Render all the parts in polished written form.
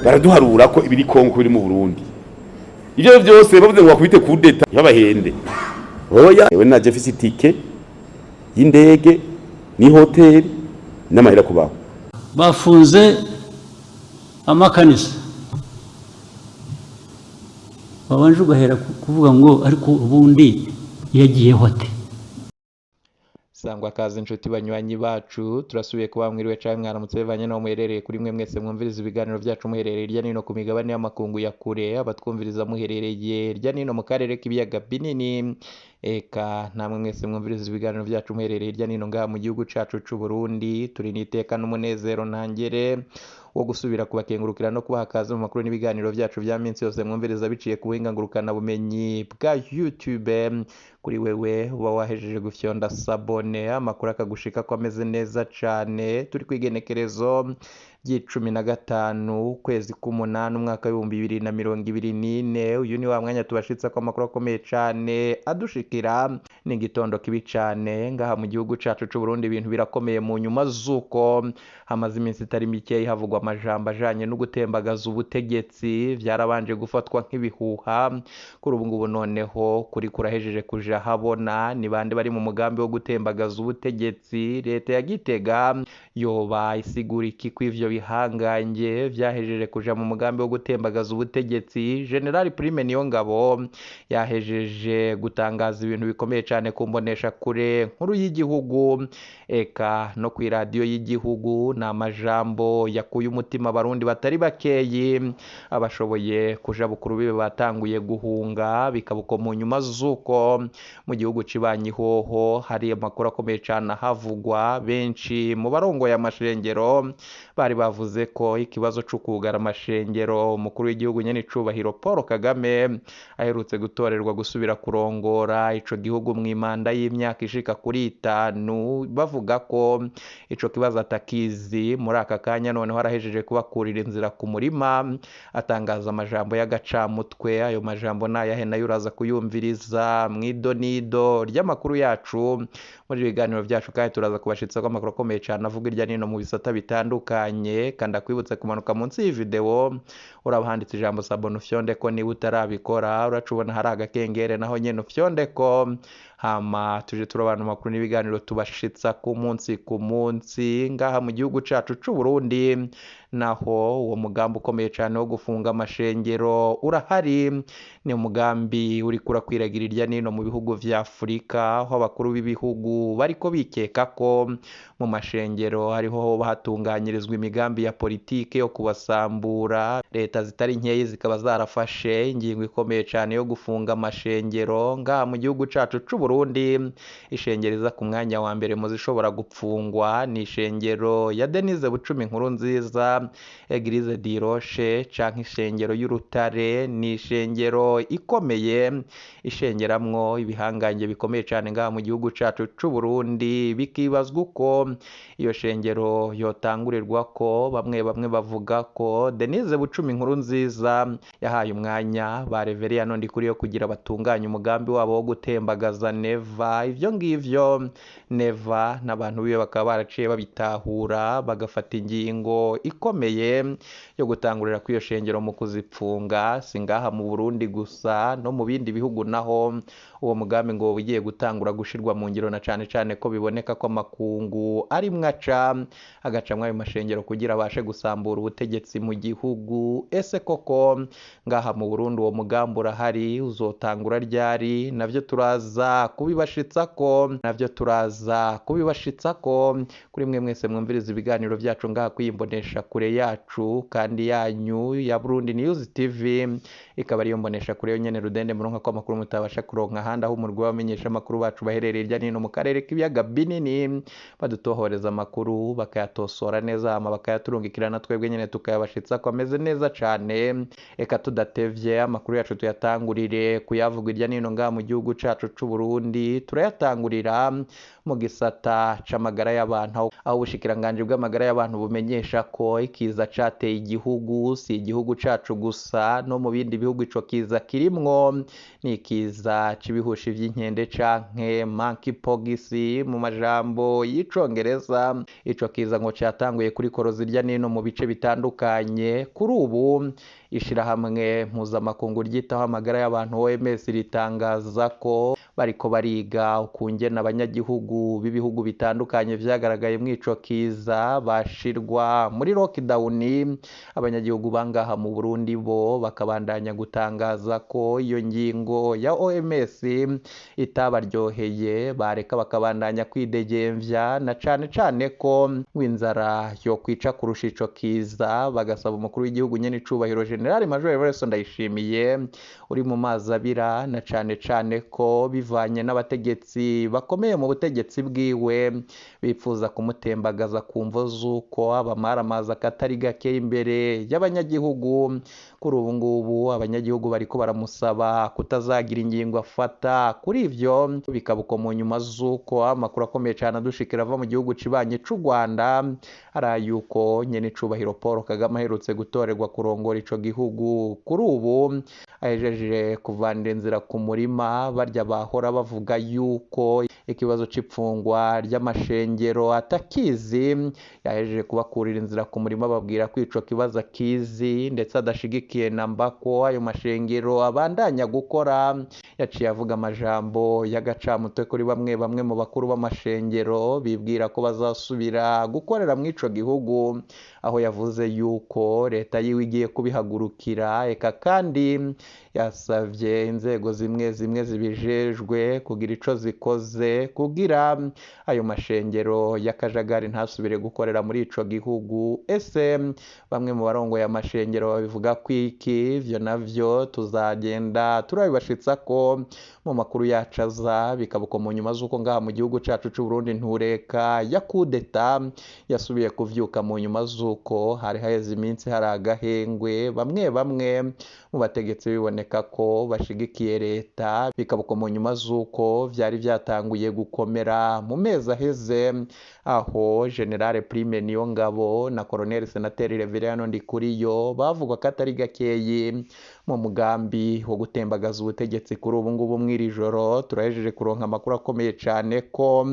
baraduharura ko ibiri Kongo biri mu Burundi. Ivyo vyose bavuze ngo bakubite kudeta y'abahende. Oya, ewe na Jefisi tike y'indege ni hoteli n'amahera kubaho. Bafunze amakanisa. Babanje ugahera kuvuga ngo ariko ubundi yagiye hote. Sangwa kazi inshuti banywanyi bacu turasubiye kuba mwiriwe cyane mwaramutse bevanye no muherereye kuri mwe mwese mwumviriza ibiganiro byacu muherereye irya nino ku migabane y'amakungu ya kure abatwumviriza muherereye irya nino mu karere k'ibiyaga binini eka namwe mwese mwumviriza ibiganiro byacu muherereye irya nino ngaha mu gihugu cacu c'u Burundi turi niteka n'umunezero ntangere wo gusubira kubakengurukira no kubaha kazi mu makuru n'ibiganiro byacu bya minsi yose mwumviriza biciye ku buhinga ngurukana bumenyi bwa YouTube kuri wewe uba wahejeje gufyonda sabone amakuru akagushika ko ameze neza cane turi kwigenekerezo ry'15 ukwezi k'umunani umwaka w'2024 uyu ni wa mwanya tubashitsa ko amakuru akomeye cane adushikira ni gitondo kibi cane ngaha mu gihugu cacu c'u Burundi ibintu birakomeye mu nyuma zuko hamaze iminsi itari mike havugwa amajambo ajanye no gutembagaza ubutegetsi vyarabanje gufatwa nk'ibihuha kuri ubu ngubu noneho kuri kurahejeje kuja habona ni bande bari mu mugambi wo gutembagaza ubutegetsi leta ya Gitega yoba isigura iki kw'ivyo bihangange vyahejeje kuja mu mugambi wo gutembagaza ubutegetsi General Prime Niyongabo yahejeje gutangaza ibintu bikomeye cane kumbonesha kure nkuru y'igihugu eka no ku radio y'igihugu na majambo yakuye umutima abarundi batari bakeyi abashoboye kuja bukuru bibe batanguye guhunga bikabuko mu nyuma zuko mu gihugu cibanyi hoho hari amakuru akomeye cane havugwa benshi mu barongoye amashengero bari bavuze ko ikibazo cyo kugara amashengero umukuru w'igihugu nyene icubahiro Paul Kagame aherutse gutorerwa gusubira kurongora ico gihugu mw'imanda y'imyaka ishika kuri 5 bavuga ko ico kibazo atakizi muri aka kanya noneho arahejeje kubakurira inzira ku murima atangaza amajambo y'agacamutwe ayo majambo nayahe nayo uraza kuyumviriza mw'idonido ry'amakuru yacu muri ibiganiro byacu kandi turaza kubashitsa ko amakuru akomeye cyane avuga irya nino mu bisata bitandukanye kandi akwibutse kumanuka munsi y'video urabahanditse ijambo sabone ufyonde ko niba utarabikora uracubona hari agakengere naho nyene ufyonde ko hama tuje turabana makuru n'ibiganiro tubashitsa ku munsi ngaha mu gihugu cacu c'u Burundi naho uwo mugambi ukomeye cyane wo gufunga amashengero urahari ni umugambi uri kurakwiragira irya nino mu bihugu vya Afrika aho abakuru b'ibihugu bariko bikeka ko mu mashengero hariho bahatunganyirizwa imigambi ya politike yo kubasambura leta zitari nkeyi zikaba zarafashe ingingo ikomeye cyane yo gufunga amashengero ngaha mu gihugu cacu c'u Burundi ishengereza ku mwanya wa mbere mu zishobora gupfungwa ni ishengero ya Denise Bucumi nkuru nziza Eglise di Roche canke ishengero y'Urutare ni ishengero ikomeye ishengeramwo ibihangange bikomeye cyane ngaha mu gihugu cacu c'u Burundi bikibazwa uko iyo shengero yotangurirwa ko bamwe bavuga ko Denise Bucumi nkuru nziza yahaye umwanya ba Reverien Ndikuriyo kugira batunganye umugambi wabo wo gutembagaza Neva ivyo ngivyo Neva n'abantu biwe bakaba baraciye babitahura bagafata ingingo ikomeye yo gutangurira kw'iyo shengero mu kuzipfunga singaha mu Burundi gusa no mu bindi bihugu naho uwo mugambi ngo ugiye gutangura gushirwa mu ngiro na cane cane ko biboneka ko amakungu ari mwaca agacamwa ayo mashengero kugira abashe gusambura ubutegetsi mu gihugu ese koko ngaha mu Burundi uwo mugambi urahari uzotangura ryari navyo turaza kubibashitsa ko kuri mwe mwese mwumviriza ibiganiro byacu ngaha kwimbonesha kure yacu kandi yanyu ya Burundi News TV ikaba ariyo mbonesha kure nyene rudende muronka ko amakuru mutabasha kuronka handi aho umurwi wamenyesha amakuru bacu baherereye irya nino mu karere k'ibiyaga binini badutohoreza amakuru bakayatosora neza ama bakayaturungikirana twebwe nyene tukayabashitsa ko ameze neza cane eka tudatevye amakuru yacu tuyatangurire kuyavuga irya nino ngaha mu gihugu cacu c'u Burundi turayatangurira mu gisata c'amagara y'abantu aho ubushikiranganje bw'amagara y'abantu bumenyesha ko ikiza cateye igihugu, si igihugu cacu gusa no mu bindi bihugu ico kiza kirimwo, ni ikiza c'ibihushi vy'inkende canke monkeypox mu majambo y'icongereza. Ico kiza ngo catanguye kuri koroza irya nino mu bice bitandukanye. Kuri ubu ishirahamwe mpuzamakungu ryitaho amagara y'abantu OMS ritangaza ko bariko bariga ukungena abanyagihugu b'ibihugu bitandukanye vyagaragaye mw'ico kiza bashirwa muri lockdown. Abanyagihugu bangaha mu Burundi bo bakabandanya gutangaza ko iyo ngingo ya OMS itabaryoheye, bareka bakabandanya kwidegemvya, na cane cane ko w'inzara yo kwica kurusha ico kiza. Bagasaba umukuru w'igihugu nyene icubahiro General Major Everest Ndayishimiye uri mu mazi abira, na cane cane ko bivanye n'abategetsi bakomeye mu butegetsi bwiwe bipfuza kumutembagaza ku mvo z'uko abamaramaza akatari gake imbere y'abanyagihugu. Kuri ubu ngubu abanyagihugu bariko baramusaba kutazagira ingingo afata kuri ivyo, bikaba uko mu nyuma z'uko amakuru akomeye cane adushikira ava mu gihugu cibanye c'u Rwanda ari yuko nyene icubahiro Paul Kagame aherutse gutorerwa kurongora ico gihugu. Kuri ubu ahejeje kuvanira inzira ku murima barya bahora bavuga yuko ikibazo c'ipfungwa ry'amashengero atakizi, yahejeje kubakurira inzira ku murima babwira ko ico kibazo akizi ndetse adashigikiye namba ko ayo mashengero abandanya gukora. Yaciye avuga amajambo y'agacamutwe kuri bamwe bamwe mu bakuru b'amashengero bibwira ko bazasubira gukorera mw'ico gihugu, aho yavuze yuko leta yiwe igiye kubihagurukira. Eka kandi yasavye inzego zimwe zimwe zibijejwe kugira ico zikoze kugira ayo mashengero y'akajagari ntasubire gukorera muri ico gihugu. Ese bamwe mu barongoye amashengero babivuga kwiki? Ivyo navyo tuzagenda turabibashitsa ko mu makuru yacu aza. Bikaba uko mu nyuma z'uko ngaha mu gihugu cacu c'u Burundi ntureka ya kudeta yasubiye kuvyuka mu nyuma z'uko hari haheze iminsi hari agahengwe, bamwe bamwe mu bategetsi biboneka ko bashigikiye leta. Bikaba uko mu nyuma z'uko vyari vyatanguye gukomera mu mezi aheze, aho General Prime Niyongabo na Colonel Senateri Reveriyano Ndikuriyo bavugwa ko atari gakeyi mu mugambi wo gutembagaza ubutegetsi. Kuri ubu ngubu mw'iri joro turahejeje kuronka amakuru akomeye cane ko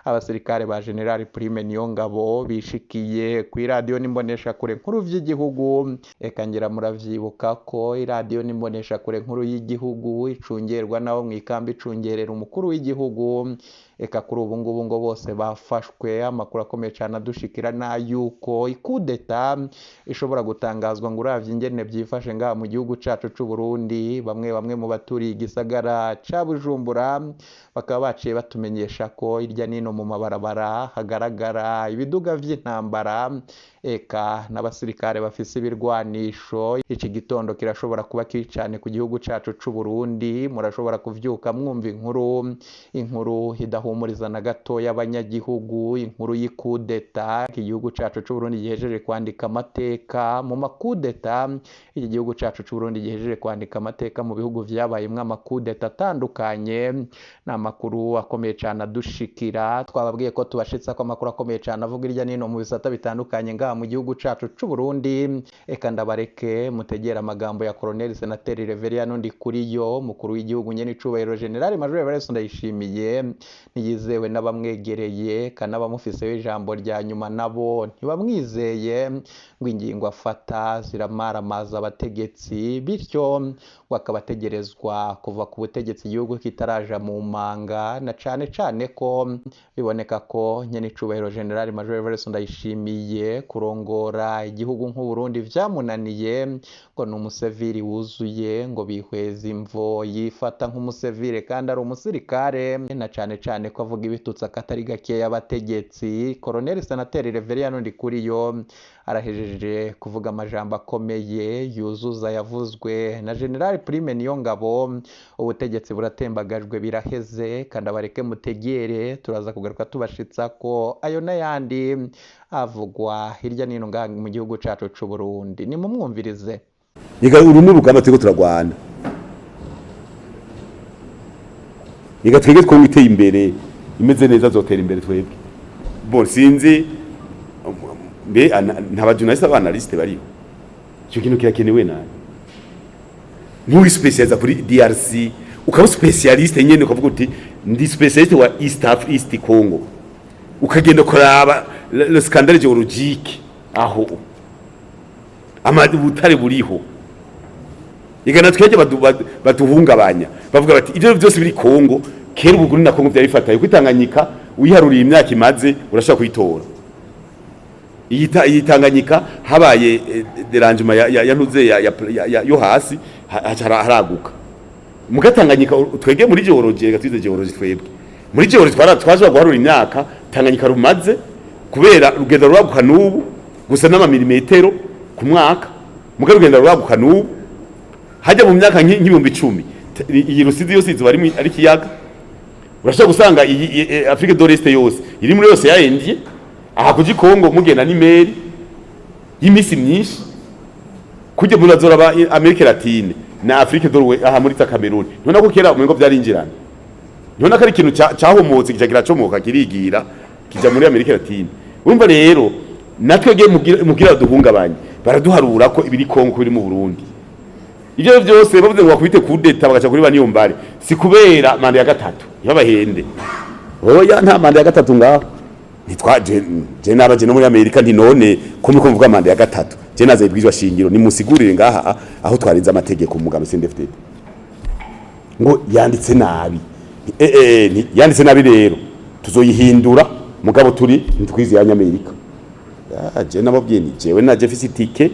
abasirikare ba General Prime Niyongabo bishikiye ku iradiyo n'imbonesha kure nkuru vy'igihugu. Eka ngira muravyibuka ko iradiyo n'imbonesha kure nkuru y'igihugu icungerwa naho mw'ikambi icungerera umukuru w'igihugu. Eka kuri ubu ngubu ngo bose bafashwe. Amakuru akomeye cane adushikira na yuko ikudeta ishobora gutangazwa ngo uravye ingene vyifashe ngaha mu gihugu cacu c'u Burundi. Bamwe bamwe mu baturiye igisagara ca Bujumbura bakaba baciye batumenyesha ko irya nino mu mabarabara hagaragara ibiduga vy'intambara, eka n'abasirikare bafise ibirwanisho. Iki gitondo kirashobora kuba kiri cane ku gihugu cacu c'u Burundi. Murashobora kuvyuka mwumva inkuru idahumuriza na gato y'abanyagihugu, inkuru y'ikudeta. Iki gihugu cacu c'u Burundi gihejeje kwandika amateka mu makudeta. Iki gihugu cacu c'u Burundi gihejeje kwandika amateka mu bihugu vyabayemwo amakudeta atandukanye. N'amakuru akomeye cane adushikira. Twababwiye ko tubashitsa ko amakuru akomeye cane avuga irya nino mu bisata bitandukanye ngaha mu gihugu cacu c'u Burundi. Eka ndabareke mutegera amagambo ya Colonel Senateri Reveriyano Ndikuriyo, mukuru w'igihugu nyene icubahiro General Major Everest Ndayishimiye. Ntiyizewe n'abamwegereye kandi abamufiseho ijambo rya nyuma nabo ntibamwizeye, ngo ingingo afata ziramaramaza abategetsi, bityo ngo akabategerezwa kuva ku butegetsi igihugu kitaraja mu manga. Na cane cane ko biboneka ko nyene icubahiro General Major Everest Ndayishimiye kurongora igihugu nk'u Burundi vyamunaniye, ngo ni umuseviri wuzuye, ngo bihweza imvo yifata nk'umusevire kandi ari umusirikare. Na cane cane ko avuga ibitutsi akatari gakeya abategetsi. Colonel Senateri Reveriyano Ndikuriyo arahejeje kuvuga amajambo akomeye yuzuza yavuzwe na General Prime Niyongabo. Ubutegetsi buratembagajwe biraheze, kandi abareke mutegere turaza kugaruka tubashitsa ko ayo n'ayandi avugwa hirya nino ngaha mu gihugu cacu c'u Burundi. Ni mumwumvirize. Ega uru ni urugamba turiko turagwana. Ega twege twiteye imbere imeze neza, zotera imbere twebwe. Bon sinzi mbe nta bajournaliste abanaliste bariho cyo kintu kirakenewe nayo muri specialize kuri DRC ukaba specialiste nyene ukavuga uti ndi specialiste wa East Congo ukagenda kuraba le scandale géologique aho butare buriho igana twege batuhungabanya bavuga bati ivyo byose biri Congo kera ubuguru na Congo byarifataye kwitanganyika uyiharuriye imyaka imaze urashaka kuyitora Tanganyika habaye derangement ya ntuze yo hasi haraguka mugatanganyika twege muri geology gatwize geology twebwe muri geology twaje guharura imyaka Tanganyika rumaze kubera rugenda ruraguka nubu gusa n'ama milimetero ku mwaka muga rugenda ruraguka nubu hajya mu myaka nk'ibihumbi 10 iyi Rusizi yose izo bari ari kiyaga urashaka gusanga Afrique de l'Est yose iri muri yose yaendiye aha kuji Congo mugenda ni meri y'imisi myinshi kujye muri azora Amerika Latine na Afrique de l'Ouest aha muri Cameroon none ko kera umengo byarinjirana none ko ari ikintu cyahomotse kijagira comoka kirigira kija muri Amerika Latine urumva rero natwe mugira duhungabanye baraduharura ko ibiri Congo biri mu Burundi ivyo byose bavuze ngo bakubite kudeta bagaca kuri baniyo mbare si kubera manda ya gatatu yabahende oya nta manda ya gatatu ngaho nitwaje je nabaje no muri Amerika ndi none ko miko mvuga manda ya gatatu je naza ibwizwa shingiro ni musigurire ngaha aho twarinze amategeko umugabo CNDD-FDD ngo yanditse nabi yanditse nabi rero tuzoyihindura mugabo turi ntitwizi ya Amerika je nababwiye ni jewe na Jefferson ticket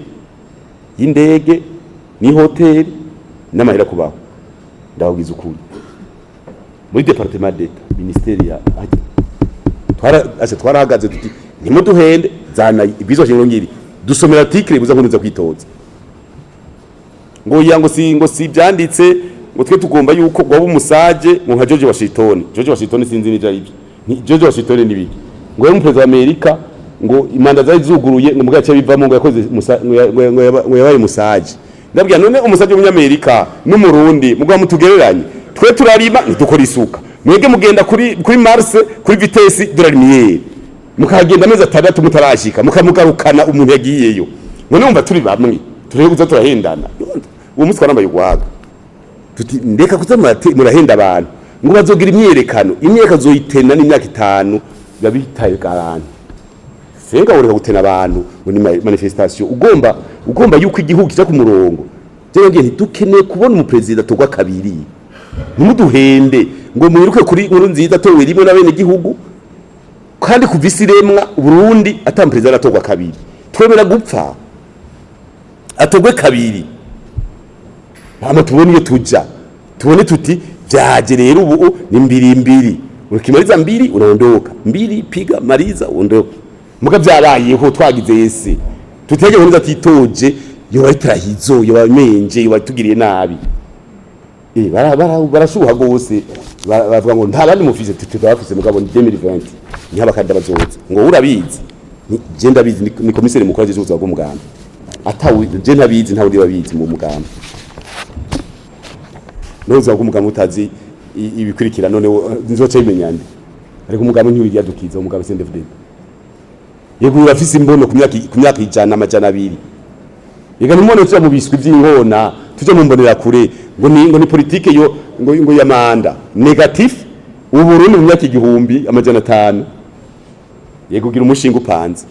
y'indege ni hotel n'amahera kubaho ndabwiza ukuri muri departement d'etat ministeri ya twarahagaze tuti ntimuduhende zana ibwizo shingiro ngiri dusomera article buza nkunuza kwitoza ngo si byanditse ngo twe tugomba yuko gwaba umusaje ngo nka George Washington sinzi ni jari ni George Washington nibiki ngo mu president wa Amerika ngo imanda zari zuguruye ngo mugace bivamo ngo yakoze ngo yabaye musaje ndabwiye none umusaje w'umunyamerika n'umurundi mugwa mutugereranye twe turarima dukora isuka mwege mugenda kuri Mars kuri vitesse de la lumière mukagenda amezi 6 mutarashika mukamugarukana umuntu yagiyeyo none umva turi bamwe turebe kuza turahendana uwo mutwa nambaye gwaga tuti ndeka kuza murahenda abantu ngo bazogira imyereka zoyitena n'imyaka 5 babitaye garanti senga ureka gutena abantu ngo ni manifestation ugomba yuko igihugu cyo ku murongo je ngiye ntidukeneye kubona umupresident togwa kabiri ntimuduhende ngo mwiruke kuri nkuru nziza towe rimwe na bene gihugu kandi kuvisiremwa Burundi atampresident atogwa kabiri twemera gupfa atogwe kabiri hama tubone iyo tuja tubone tuti byaje rero ubu ni mbiri ukimaliza mbiri unaondoka mbiri piga maliza uondoka muga byarayeho twagize yese tutege nkuza titoje yo bayitarahizo yo bamenje yo batugiriye nabi barashuha gose bavuga ngo nta bandi mufise tutafise mugabo ni 2020 ntabakanda bazoza ngo urabizi je ndabizi ni komiseri mukuru w'ejo uza gumuganda atawe je ntabizi ntawe ndi babizi mu mugamba noza gumugamba utazi ibikurikira none nzoca bimenyande ariko umugabo ntiwiri yadukiza umugabo CNDD-FDD yego urafise imbono ku myaka ijana amajana 2 yega nimone cyo mu biswi by'inkona tuje mu mbonera kure ngo ni politique yo ngo ya manda negatif uburundi mu myaka 1000 amajana 5 yego gira umushinga upanze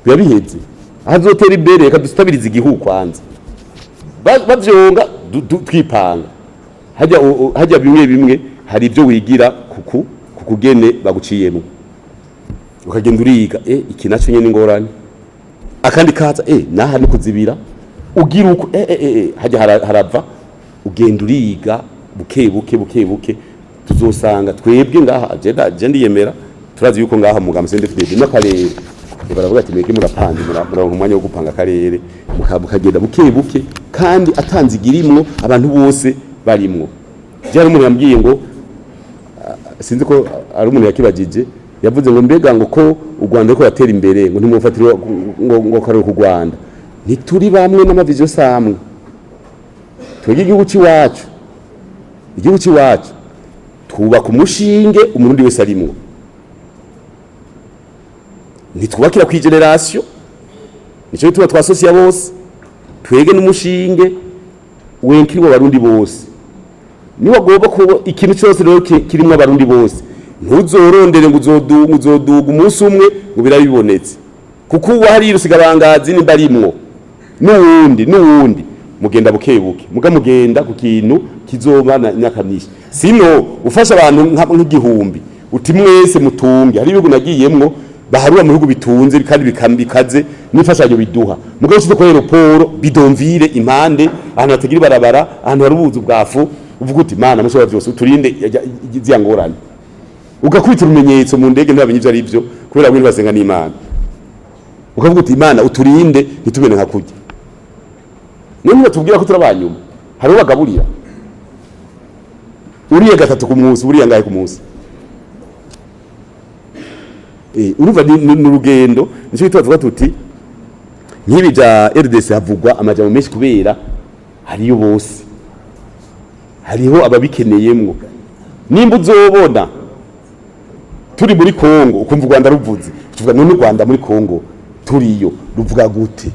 byabiheze azotera imbere reka dustabiriza igihugu kwanza bavyonga twipanga hajya bimwe hari ibyo wigira kukugene baguciyemo ukagenda uriga iki naco nyene ngorane akandi kaza naha ni kuzibira ugira uko hajya harava ugenda uriga buke tuzosanga twebwe ngaha je ndiyemera turazi yuko ngaha mu gamse ndefite n'akarere baravuga ati meke murapanga muronka umwanya wo gupanga akarere mukagenda buke kandi atanzigirimwo abantu bose barimwo je umuntu yambwiye ngo sinzi ko ari umuntu yakibagije yavuze ngo mbega ngo ko u Rwanda ko yatera imbere ngo ntimufatire ngo kare ku Rwanda ntituri bamwe n'amavision samwe twege igihugu ciwacu tuba ku mushinge umurundi wese arimwo ntitwubakira ku generation nico bituma twasosiya bose twege n'umushinge wenkirwa abarundi bose niba agomba kuba ikintu cyose rero kirimo abarundi bose ntuzorondere ngo uzoduga umunsi umwe ngo birabibonetse kuko ubu hari rusigabangazi nimba arimwo n'uwundi mugenda bukebuke mugenda ku kintu kizoba na nyakamyishi sino ufasha abantu nk'igihumbi uti mwese mutunge hari ibihugu nagiyemwo baharura mu bihugu bitunze kandi bikambikaze n'ifashanyo biduha mugabo cyo ko aeroport bidonvire impande ahantu hatagira barabara ahantu hari ubuzu bwafu uvuga uti mana mushobora byose uturinde ziyangorane ugakwita urumenyetso mu ndege ntibamenye ivyo ari byo kubera bwiri basenga n'Imana ukavuga uti Imana uturinde ntitubene nka kujya none batubwira ko turabanyuma hari ubagaburira uriye gatatu ku munsi uriye ngahe ku munsi uruva ni urugendo nico bitwavuga tuti nkibi bya RDC havugwa amajambo menshi kubera hariyo bose hariho ababikeneyemwo nimba uzobona turi muri Kongo ukumva u Rwanda ruvuze tuvuga none u Rwanda muri Kongo turiyo ruvuga gute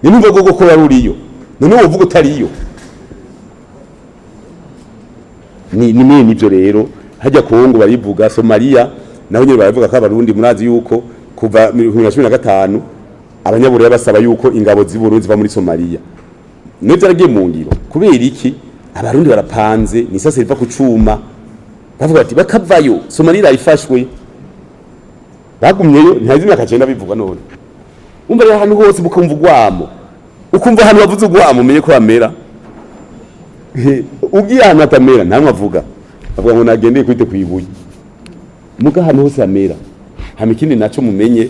nimba gogo ko ruriyo none wovuga utariyo ni nibyo rero hajya Kongo barivuga Somalia naho nyine baravuga ko abarundi murazi yuko kuva 2015 abanyaburera basaba yuko ingabo z'Uburundi ziva muri Somalia neza ragiye mu ngiro kubera iki abarundi barapanze ni sasa riva ku cuma bavuga ati bakavayo Somalia ifashwe bagumyeyo ntazimya akagenda bivuga none umva rero ahantu hose bukumva ugwamo ukumva ahantu bavuze ugwamo umenye ko bamera ugiye ahantu atamera ntamwe avuga ngo nagendeye kwite kwibuye muga ahantu hose amera hamikindi naco mumenye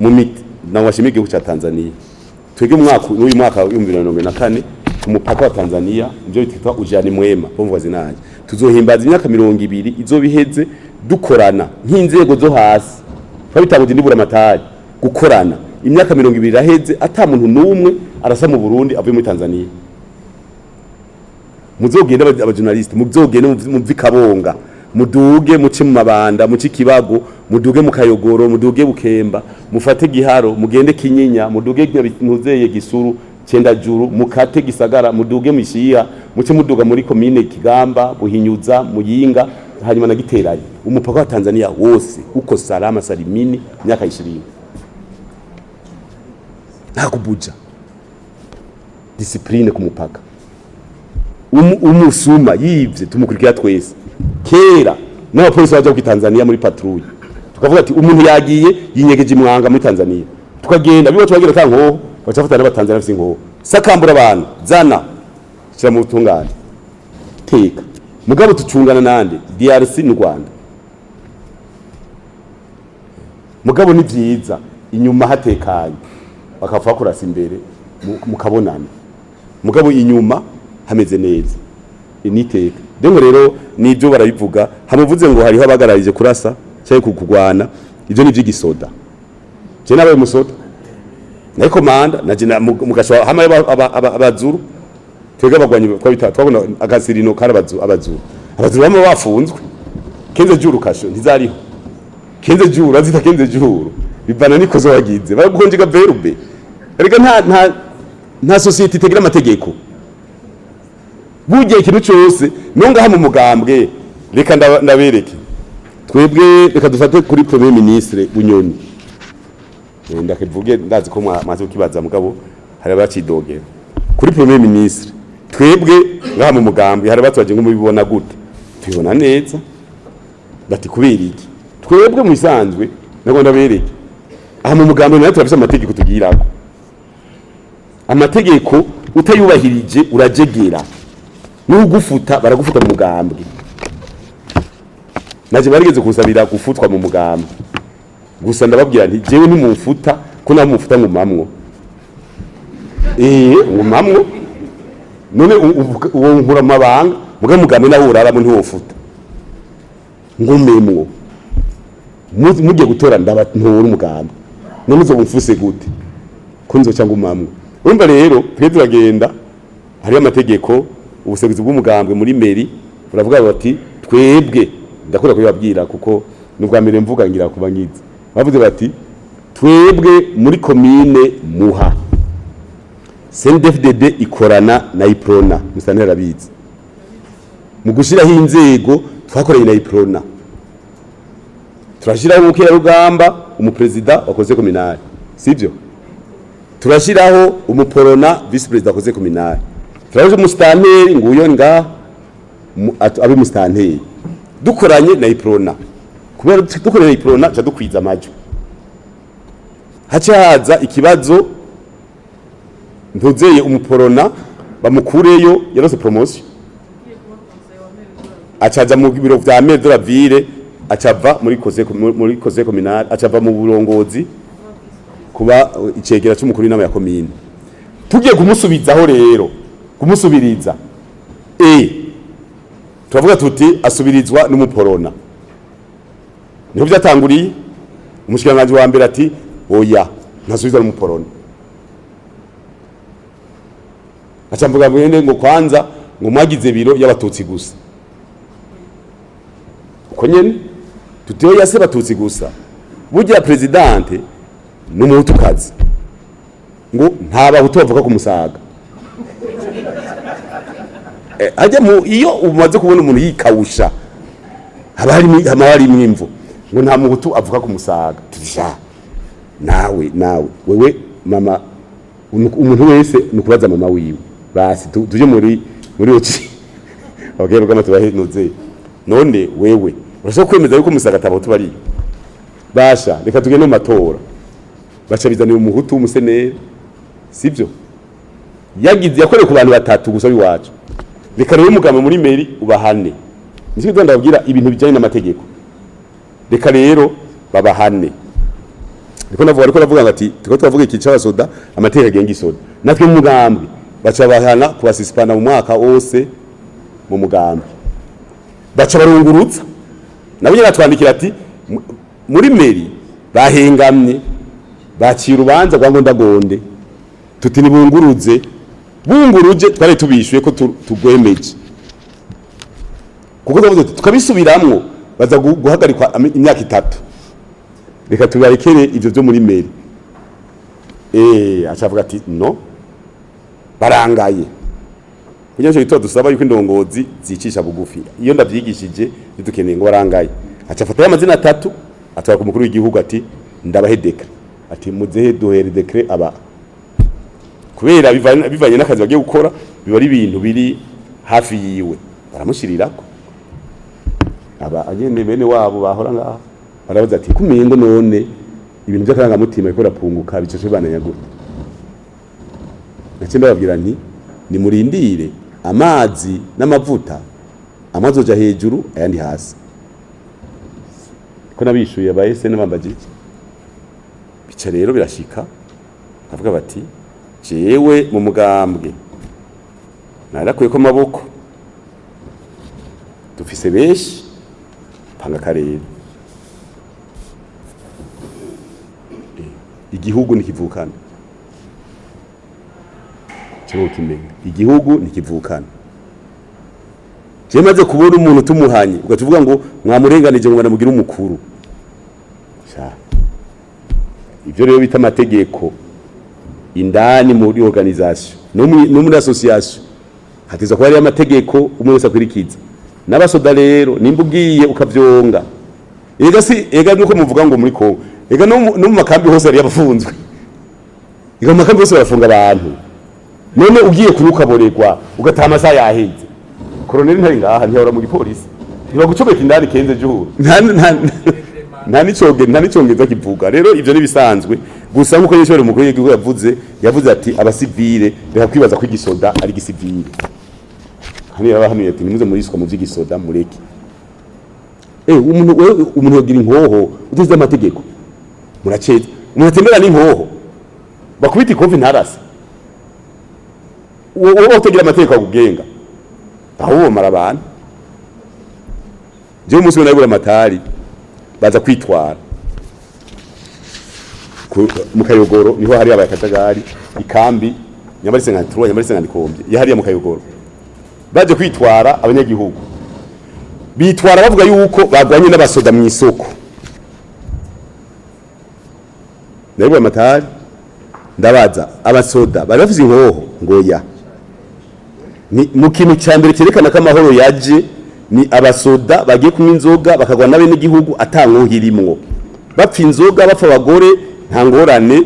mu miti na washimige ku Tanzania twege uyu mwaka wa 2024 ku mupaka wa Tanzania ibyo bitwa ujani mwema bomvuga zinaje tuzohimbaza imyaka 200 izobiheze dukorana nk'inzego zo hasi twabitabuze ndibura amatari gukorana imyaka 200 iraheze ata muntu numwe arasa mu Burundi avuye muri Tanzania muzogenda abajournaliste muzogenda mu vikabonga muduge muce mu mabanda muce kibago muduge mu Kayogoro muduge Bukemba mufate Giharo mugende Kinyinya muduge ntuzeye Gisuru Cenda Juru mukate Gisagara muduge Mishiha muce muduga muri commune Kigamba Buhinyuza Muyinga hanyuma na Giteranye umupaka wa Tanzania wose uko salama salimini myaka 20 nakubuja discipline ku mupaka umusuma yivye tumukurikira twese kera n'abapolisi baje ku Tanzania muri patrouille tukavuga ati umuntu yagiye yinyegeje imwanga muri Tanzania tukagenda bibo twagira kanko bacafata n'abatanzania bafise ngo sakambura abantu zana cira mu butungane teka mugabo tucungana nande DRC n'u Rwanda mugabo ni vyiza inyuma hatekanye bakavuga kurasa imbere mukabonana mugabo inyuma hameze neza initeka dengo rero nibyo barabivuga hamuvuze ngo hariho abagararije kurasa cyangwa kugwana ivyo ni vy'igisoda je nabaye musoda naye komanda naje mugashwa hama abazuru twega bagwanye twabona agasirino karabazu abazuru bamwe bafunzwe kenze juru kasho ntizariho kenze juru azita kenze juru bivana nikozo wagize baragukonjega verbe rega nta society itegira amategeko buje ikintu cyose nonga ha mu mugambwe reka ndabereke twebwe reka dufate kuri premier ministre Bunyoni ndakivuge ndazi ko mwaze ukibaza mugabo hari abacidogera kuri premier ministre twebwe ngaha mu mugambwe hari batwaje ngo mubibona gute tubibona neza bati kubera iki twebwe mu isanzwe nago ndabereke aha mu mugambwe nayo turafise amategeko tugirako amategeko utayubahirije urajegera n'ugufuta baragufuta mu mugambwe naje barigeze kusabira gufutwa mu mugambwe gusa ndababwira nti jewe ni mumfuta ko namufuta mu mamwo mu mamwo none uwo nkura mabanga muga mugambwe naho uraramo ntiwofuta ngumemwo mugiye gutora ndabantura umugambwe none uzo bumfuse gute ko nzo cyangwa umamwe urumva rero twe turagenda hari amategeko ubuseguzi bw'umugambwe muri meri buravuga bati twebwe ndakora kubabwira kuko nubwa mbere mvuga ngira kubanyiza bavuze bati twebwe muri komine Muha CNDD-FDD ikorana na Iprona musantera bizi mu gushiraho inzego twakoranye na Iprona turashiraho umukerarugamba umupresident wakoze kominari sivyo turashiraho umuporona vice president wakoze kominari turashiraho umustanteri nguyo nga abe umustanteri dukoranye na Iprona kubera dukoranye na Iprona cha dukwiza amajyo hacaza ikibazo ntuzeye umuporona bamukureyo yarose promotion acaja mu biro vya maire de la ville acava muri koze kominari acava mu burongozi kuba icegera cy'umukuru w'inama ya komine tugiye kumusubizaho rero kumusubiriza turavuga tuti asubirizwa n'umuporona niho byatanguriye umushikiranganje wa mbere ati oya ntasubiza n'umuporona acamvuga mwene ngo kwanza ngo mwagize biro y'abatutsi gusa uko nyene tutiyo yase batutsi gusa burya presidente n'umuhutukazi ngo nta bahutu bavuga ku Musaga ajya mu iyo umaze kubona umuntu yikawusha haba hari imwimvo ngo nta muhutu avuga ku Musaga tisha nawe wewe mama umuntu wese nukubaza mama wiwe basi tuje muri oci okay bagama tubahenuze none wewe urashaka kwemeza yuko Musaga tabahutu bari basha reka tugende mu matora baca bizanira umuhutu w'umuseneri sivyo yagize yakoreye ku bantu batatu gusa biwacu reka rero umugamba muri meri ubahane niki ndababwira ibintu bijanye n'amategeko reka rero babahane ariko navuga ngati tuko twavuga iki cy'abasoda amategeko agenga isoda natwe mu mugambi baca bahana kubasispana mu mwaka wose mu mugambi baca barungurutsa nabo nyine batwandikira ati muri meri bahengamye baciye urubanza rwa ngondagonde tuti bunguruje twari tubishuye ko tugwemeje kuko ndavuze tukabisubiramwo baza guhagarikwa imyaka 3 reka tubarekere ivyo byo muri meri acavuga ati no barangaye kugira cyo dusaba yuko indongozi zicisha bugufi iyo ndavyigishije dukeneye ngo barangaye acafata y'amazina 3 atwara ku mukuru w'igihugu ati ndabahedeka ati muzehe duhere decret aba kubera bivanye n'akazi bagiye gukora biba ari ibintu biri hafi yiwe baramushirirako aba agende bene wabo bahora ngaha barabaza ati kumengo none ibintu by'akaranga mutima biko rapunguka bicoce bananyagura nakindi babwira nti ni murindire amazi n'amavuta amazoja hejuru ayandi hasi ko nabishuye bahese n'amambagiki bica rero birashika avuga bati jewe mu mugambwe narakuye ko maboko dufise beshi panga karere igihugu nikivukana cyo kimenya igihugu nikivukana je maze kubona umuntu tumuhanye ugacuvuga ngo mwamurenganije ngo namugira umukuru sha ivyo rero bita amategeko indani muri organisation no muri association hatiza ko ari amategeko umwe wese akwirikiza n'abasoda rero nimbugiye ukavyonga ega nuko muvuga ngo muri Kongo ega no mu makambi hose ari abafunzwe ega mu makambi hose barafunga abantu none ugiye kurukaborerwa ugataha amasaha yaheze koroneli ntari ngaha ntiyahora mu gipolisi ntibagucomeka indani kenze juhuru nta nicongeza kivuga rero ivyo nibisanzwe gusa nkuko yeshore umukuru w'igihugu yavuze ati abasivile reka kwibaza ko igisoda ari gisivile hani yabahanuye ati nimuze muriswa mu vy'igisoda mureke umuntu yogira inkoho utize amategeko muraceze umuntu atembera n'inkoho bakubita ikofi ntarase wowe utegera amategeko agugenga aho bomara abantu je umunsi nabura amatari baza kwitwara mu Kayogoro niho hari abayakajagari ikambi nyamari sengantrwa nyamari senganikombye yahariya mu Kayogoro baje kwitwara abanyagihugu bitwara bavuga yuko bagwanye n'abasoda mu isoko nabwo amatari ndabaza abasoda bari bafise inkoho ngoya ni mu kintu cyambere cyerekana ko amahoro yaje ni abasoda bagiye kunywa inzoga bakagwa nabe n'igihugu atankuhirimwo bapfa inzoga bapfa abagore nta ngorane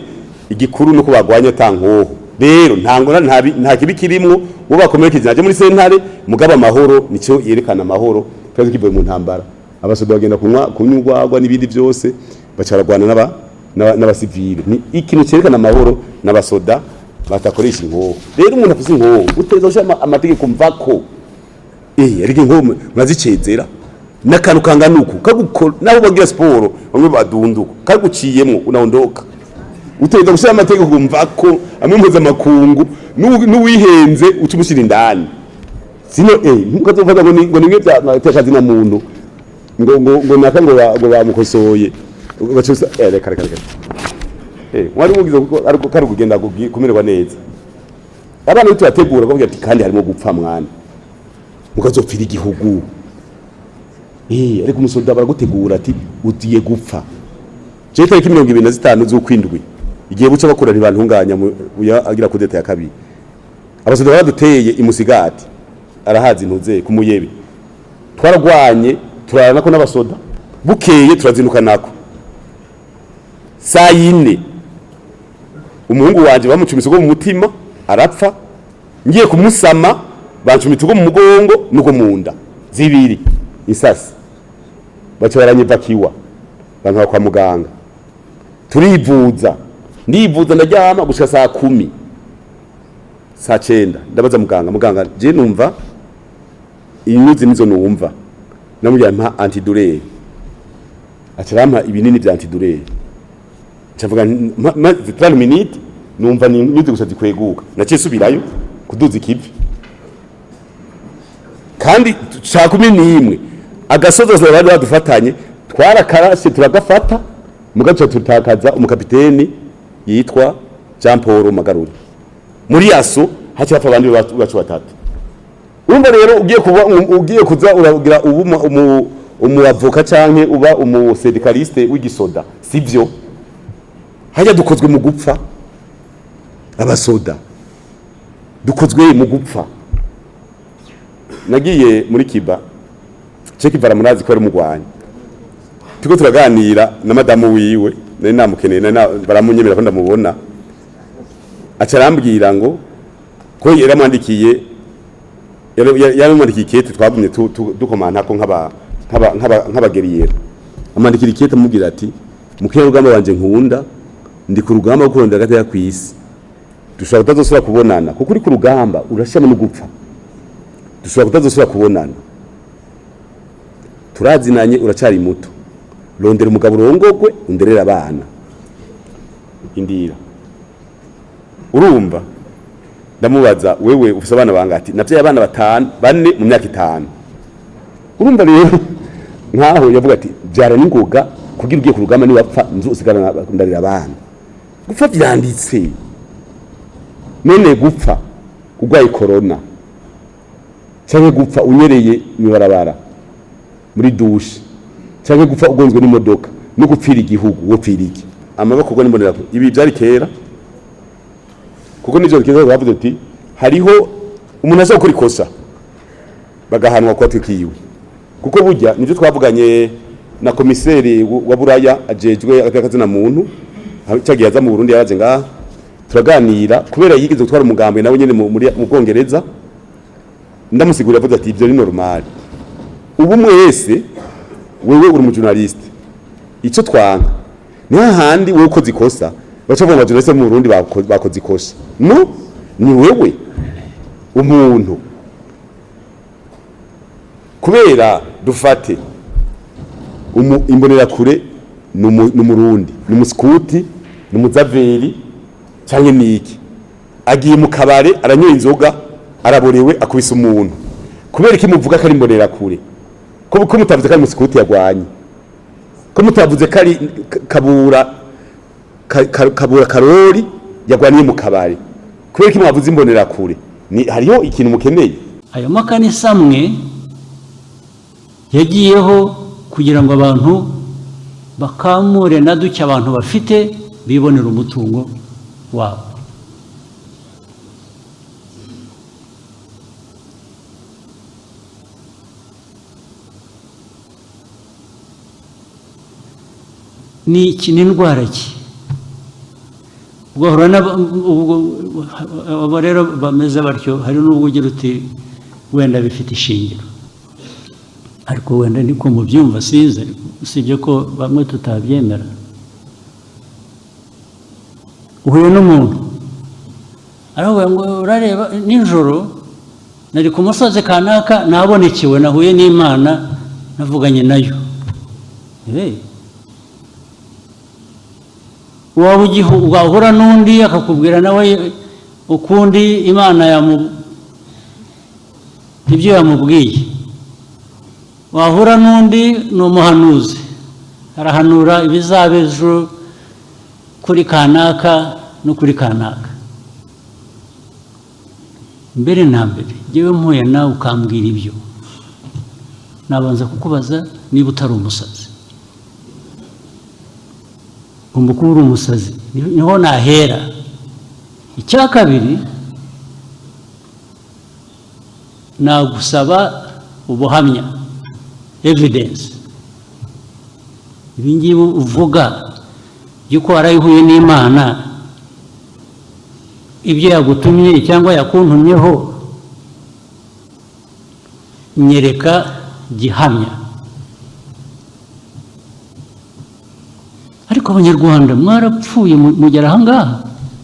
igikuru nuko bagwanya tankoho rero nta ngorane nta kibi kirimwo bo bakomerekeje naje muri sentare mugaba amahoro nico yerekana amahoro kazi kivuye mu ntambara abasoda bagenda kunywa n'ibindi byose bacaragwana n'abasivile ni ikintu cyerekana amahoro n'abasoda batakoresha inkoho rero umuntu afise inkoho uteza gushama amategeko mvako ariko inkoho mwazicezera n'akantu kanganuku kagukora nabo bagira sport bamwe badunduka kaguciyemwo unaondoka uteza gushama amategeko mvako amwe mpuza makungu n'uwihenze utumushyira indani sino ntukazofata ngo nimwe byatakaza na muntu ngo naka ngo bamukosoye bacusa reka mwari mugize kuko ariko kari kugenda kumererwa neza abana bitu bategura kuvuga ati kandi harimo gupfa mwana mukazopfira igihugu ariko umusoda baragutegura ati ugiye gupfa je tariki 25 z'ukwindwi igiye buca bakora ntibantunganya agira kudeta ya kabiri abasoda baraduteye imusigati arahazi intuze kumuyebe twaragwanye turarana ko n'abasoda bukeye turazinuka nako saa 4 umuhungu wanje bamucumise go mu mutima arapfa ngiye kumusama bancumite go mu mugongo nuko munda zibiri isasi baca baranyivakiwa bantu kwa muganga turivuza ndivuza ndaryama gushika saa 10 saa 9 ndabaza muganga je numva inyuzi nizo numva namujya mpa antidouleur acarampa ibinini bya antidouleur chavuga 30 minutes numva ni nyuzi gusa zikweguka naciye subirayo kuduza ikivi kandi cha 11 agasozo zose bari badufatanye twarakarashe turagafata mugaco tutakaza umukapiteni yitwa Jean Paul Magaruri muri yaso hacyapfa abandi bacu batatu urumva rero ugiye kuza uragira umuavoka canke uba umusyndicaliste w'igisoda sivyo hajya dukozwe mu gupfa abasoda dukozwe mu gupfa nagiye muri Kiba Cheki baramurazi ko ari mugwanya tuko turaganira na madamu wiwe nari namukeneye baramunyemera ko ndamubona acarambwira ngo ko yaramwandikiye kete twagumye dukomana ko nk'abageriyera amandikira kete amubwira ati mukeye rugamba wanje nkunda ndi ku rugamba rwo kurondera gataya kwisi dushobora kutazosubira kubonana kuko uri ku rugamba urashama no gupfa dushobora kutazosubira kubonana turazinanye uracari muto rondera umugabo urongogwe underera abana indira urumva ndamubaza wewe ufise abana bangati navye abana 4 mu myaka 5 urumva rero nkaho yavuga ati byara ningoga kugira ugiye ku rugamba ni wapfa nzu usigara ndarira abana gupfa byanditse none gupfa ugwaye corona cyangwa gupfa unyereye mibarabara muri douche cyangwa gupfa ugonzwe n'imodoka no gupfira igihugu wo pfira iki amaboko ngo nimbonera ibi byari kera kuko nivyo kizo bavuze ati hariho umuntu aza gukora ikosa bagahanwa kwa twikiwe kuko burya nivyo twavuganye na komiseri wa Buraya ajejwe akakazina muntu cyagiye aza mu Burundi yaraje ngaha turaganira kubera yigize gutwara umugambi nawe nyene mu Bwongereza ndamusigura avuze ati ibyo ni normal ubu mwese wewe uri mu journalist icyo twanga ni hahandi wewe ukoze ikosa bacavuga journalist mu Burundi bakoze ikosa no ni wewe umuntu kubera dufate imbonera kure n'umurundi n'umuskuti n'umuzaveri cyangwa niki agiye mu kabare aranyoye inzoga araborewe akubise umuntu kubera iki muvuga kari imbonera kure ko mutavuze kari umuskuti yagwanye ko mutavuze kari kabura karori yagwaniye mu kabare kubera iki mwavuze imbonera kure ni hariho ikintu mukeneye ayo makanisa amwe yagiyeho kugira ngo abantu bakamure na duke abantu bafite bibonera umutungo wabo. Ni indwara ki? Ugahura abo rero bameze batyo, hari n'ubwo ugira uti wenda bifite ishingiro, ariko wenda niko mubyumva sinzi, usibye ko bamwe tutabyemera. Uhuye n'umuntu aravuga ngo urareba nijoro nari ku musozi kanaka nabonekewe, nahuye n'Imana navuganye nayo. Wahura n'undi akakubwira nawe ukundi Imana ibyo yamubwiye. Wahura n'undi ni umuhanuzi, arahanura ibizaba ejo kuri kanaka no kuri kanaka. Mbere na mbere njyewe mpuye nawe ukambwira ibyo, nabanza kukubaza niba utari umusazi. Ugomba kuba uri umusazi, niho nahera. Icya kabiri, nagusaba ubuhamya, evidence. Ibi ngibi uvuga yuko warayihuye n'Imana, ibyo yagutumye cyangwa yakuntumyeho, nyereka gihamya. Ariko Abanyarwanda mwarapfuye mugera aha ngaha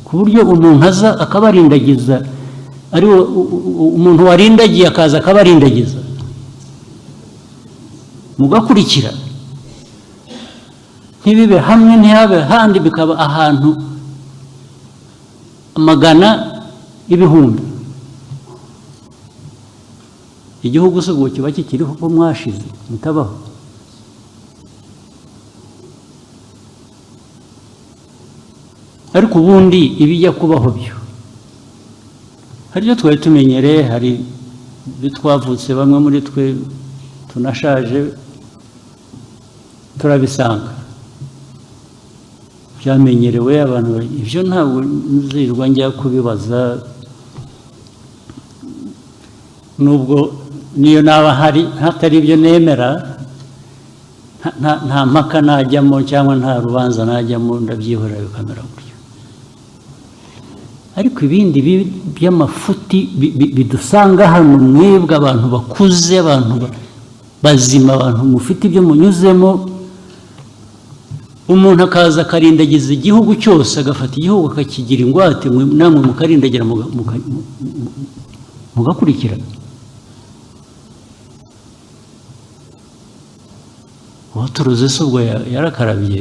ku buryo umuntu aza akabarindagiza, ari umuntu warindagiye akaza akabarindagiza, mugakurikira, ntibibe hamwe ntihabe handi, bikaba ahantu amagana ibihumbi. Igihugu se ubwo kiba kikiriho ko mwashize mutabaho? Ariko ubundi ibijya kubaho byo hari ibyo twari tumenyereye, hari ibyo twavutse bamwe muri twe tunashaje turabisanga byamenyerewe abantu. Ibyo ntabwo nzirwa njya kubibaza, nubwo niyo naba hatari ibyo nemera, nta mpaka najyamo cyangwa nta rubanza najyamo, ndabyihorera bikamera gutyo. Ariko ibindi by'amafuti bidusanga hano, mwebwe abantu bakuze, abantu bazima, abantu mufite ibyo munyuzemo, umuntu akaza akarindagiza igihugu cyose, agafata igihugu akakigira ingwate, namwe mukarindagira mugakurikira. Uwaturuze se ubwo yarakarabye,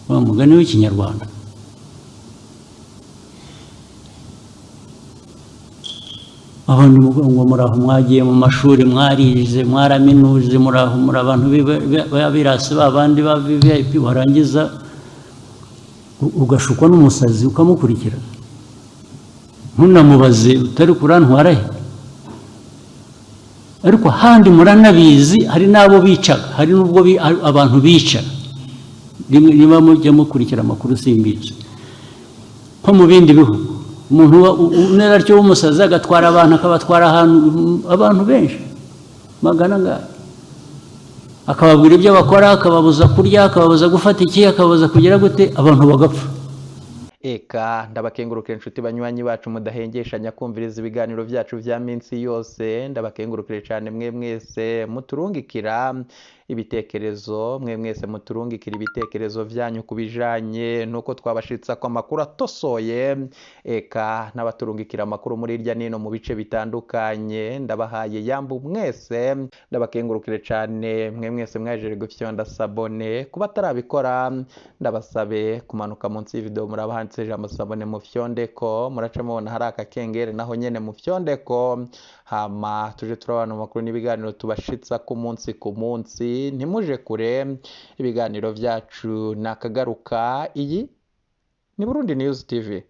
wa mugani w'Ikinyarwanda. Abandi ngo muraho mwagiye mu mashuri, mwarize, mwaraminuje, muraho muri abantu b'abirasi, babandi ba VIP, warangiza ugashukwa n'umusazi ukamukurikira, ntunamubaze utari kurantwarahe. Ariko handi muranabizi, hari n'abo bicaga, hari n'ubwo abantu bica. Niba mujya mukurikira amakuru simbizi, nko mu bindi bihugu umuntu unera atyo w'umusazi agatwara abantu, akabatwara abantu benshi magana ngahe, akababwira ibyo bakora, akababuza kurya, akababuza gufata iki, akababuza kugira gute, abantu bagapfa. Eka ndabakengurukira inshuti banywanyi bacu mudahengeshanya kumviriza ibiganiro byacu vya minsi yose. Ndabakengurukire cyane mwe mwese muturungikira ibitekerezo, mwe mwese muturungikira ibitekerezo byanyu kubijanye nuko twabashitsa ko amakuru atosoye. Eka n'abaturungikira amakuru muri irya nino mu bice bitandukanye, ndabahaye yambu mwese. Ndabakengurukire cyane mwe mwese mwajeje gufyonda sabone, kuba tarabikora ndabasabe kumanuka munsi y'video murabahanditse ijambo sabone mufyondeko, muraca mubona hari akakengere naho nyene mufyondeko, hama tuje turabana amakuru n'ibiganiro tubashitsa ku munsi. Ntimuje kure, ibiganiro byacu nakagaruka. Iyi ni Burundi News TV.